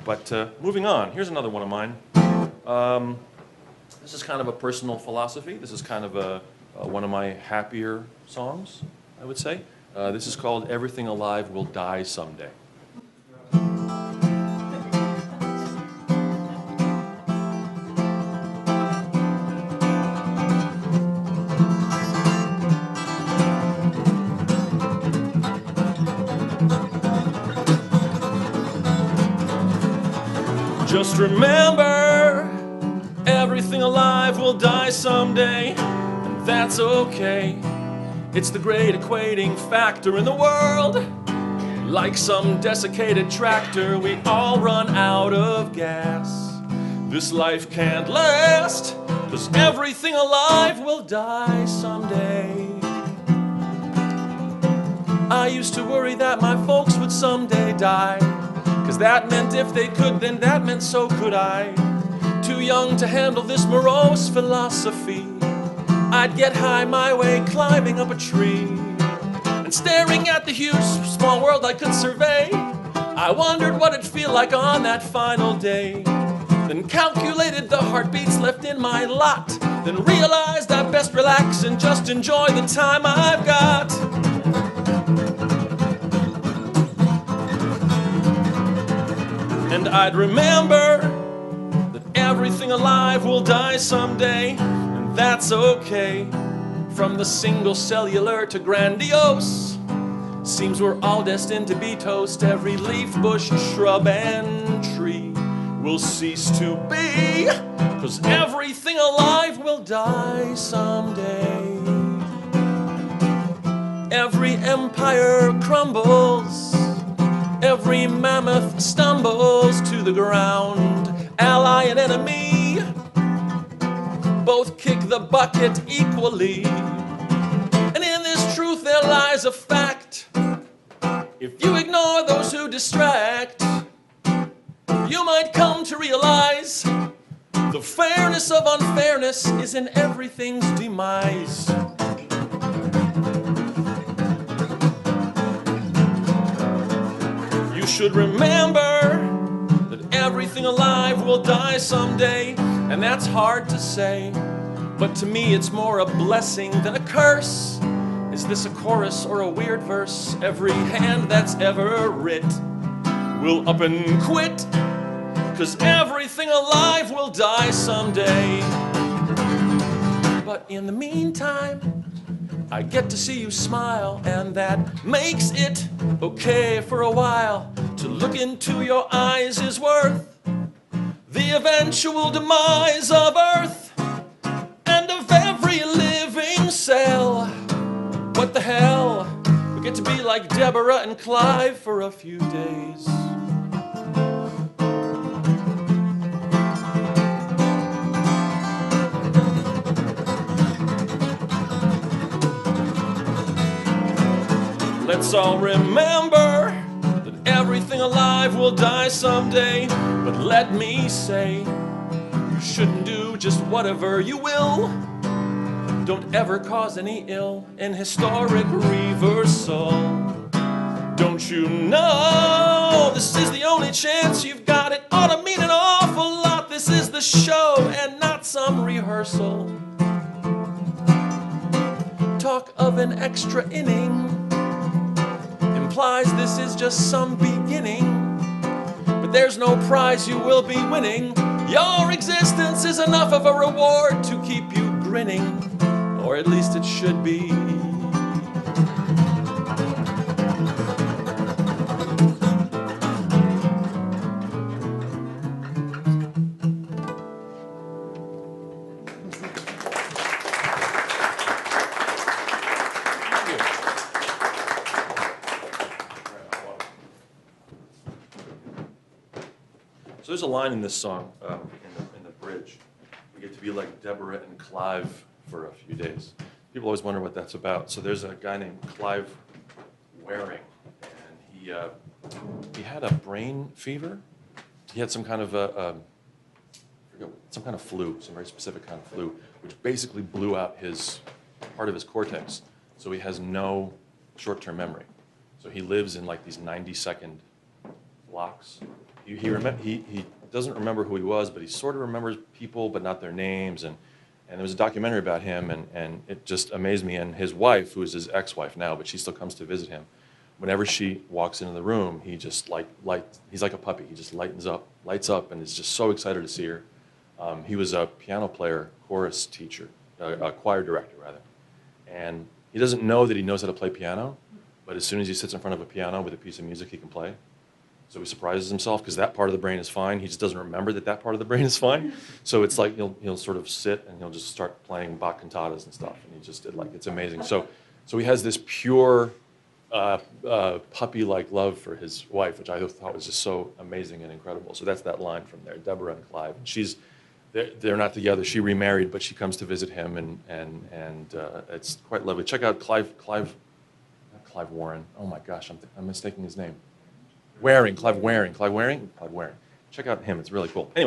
But moving on, here's another one of mine. This is kind of a personal philosophy. This is kind of one of my happier songs, I would say. This is called Everything Alive Will Die Someday. Just remember, everything alive will die someday, and that's okay. It's the great equating factor in the world. Like some desiccated tractor, we all run out of gas. This life can't last, 'cause everything alive will die someday. I used to worry that my folks would someday die, 'cause that meant if they could, then that meant so could I. Too young to handle this morose philosophy, I'd get high my way climbing up a tree. And staring at the huge small world I could survey, I wondered what it'd feel like on that final day. Then calculated the heartbeats left in my lot, then realized I'd best relax and just enjoy the time I've got. And I'd remember that everything alive will die someday, and that's okay. From the single cellular to grandiose, seems we're all destined to be toast. Every leaf, bush, shrub, and tree will cease to be, 'cause everything alive will die someday. Every empire crumbles, every mammoth stumbles to the ground. Ally and enemy both kick the bucket equally. And in this truth there lies a fact. If you ignore those who distract, you might come to realize the fairness of unfairness is in everything's demise. You should remember that everything alive will die someday, and that's hard to say, but to me it's more a blessing than a curse. Is this a chorus or a weird verse? Every hand that's ever writ will up and quit, 'cause everything alive will die someday. But in the meantime, I get to see you smile, and that makes it okay for a while. To look into your eyes is worth the eventual demise of Earth and of every living cell. What the hell? We get to be like Deborah and Clive for a few days. Let's all remember that everything alive will die someday. But let me say, you shouldn't do just whatever you will. Don't ever cause any ill in historic reversal. Don't you know this is the only chance you've got? It ought to mean an awful lot. This is the show and not some rehearsal. Talk of an extra inning implies this is just some beginning, but there's no prize you will be winning. Your existence is enough of a reward to keep you grinning, or at least it should be. So there's a line in this song, in the bridge. We get to be like Deborah and Clive for a few days. People always wonder what that's about. So there's a guy named Clive Waring, and he had a brain fever. He had some kind of some kind of flu, some very specific kind of flu, which basically blew out part of his cortex. So he has no short-term memory. So he lives in like these 90-second blocks. he doesn't remember who he was, but he sort of remembers people, but not their names. And there was a documentary about him, and it just amazed me. And his wife, who is his ex-wife now, but she still comes to visit him. Whenever she walks into the room, he just he's like a puppy. He just lights up, and is just so excited to see her. He was a piano player, chorus teacher, a choir director rather, and he doesn't know that he knows how to play piano, but as soon as he sits in front of a piano with a piece of music, he can play. So he surprises himself because that part of the brain is fine. He just doesn't remember that part of the brain is fine. So it's like he'll sort of sit and he'll just start playing Bach cantatas and stuff, and it's amazing. So he has this pure puppy-like love for his wife, which I thought was just so amazing and incredible. So that's that line from there, Deborah and Clive. They're not together. She remarried, but she comes to visit him, and it's quite lovely. Check out Clive Warren. Oh my gosh, I'm mistaking his name. Clive Waring. Check out him. It's really cool. Anyway.